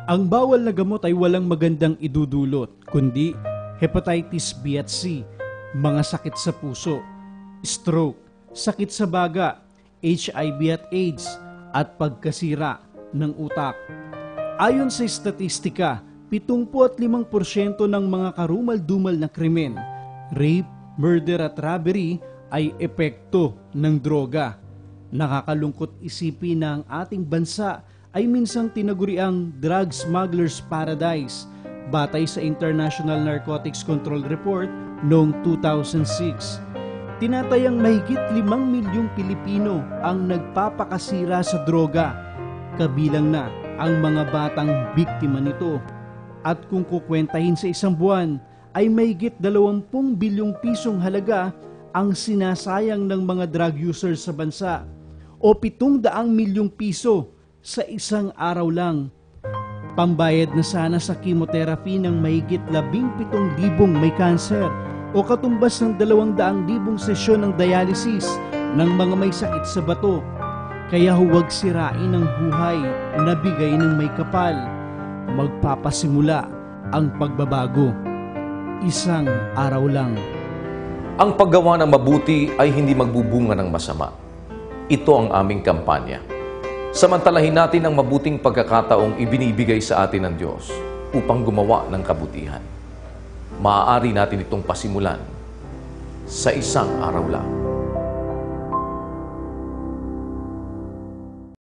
Ang bawal na gamot ay walang magandang idudulot, kundi hepatitis B at C, mga sakit sa puso, stroke, sakit sa baga, HIV at AIDS, at pagkasira ng utak. Ayon sa statistika, 75% ng mga karumal-dumal na krimen, rape, murder at robbery ay epekto ng droga. Nakakalungkot isipin na ang ating bansa ay minsang tinaguriang drug smuggler's paradise batay sa International Narcotics Control Report noong 2006. Tinatayang mahigit 5 milyong Pilipino ang nagpapakasira sa droga, kabilang na ang mga batang biktima nito. At kung kukwentahin sa isang buwan, ay mahigit 20 bilyong pisong halaga ang sinasayang ng mga drug users sa bansa o 700 milyong piso sa isang araw lang. Pambayad na sana sa chemotherapy ng mahigit 17,000 may kanser o katumbas ng 200,000 sesyon ng dialysis ng mga may sakit sa bato. Kaya huwag sirain ang buhay na bigay ng may kapal. Magpapasimula ang pagbabago. Isang araw lang. Ang paggawa ng mabuti ay hindi magbubunga ng masama. Ito ang aming kampanya. Samantalahin natin ang mabuting pagkakataong ibinibigay sa atin ng Diyos upang gumawa ng kabutihan. Maaari natin itong pasimulan sa isang araw lang.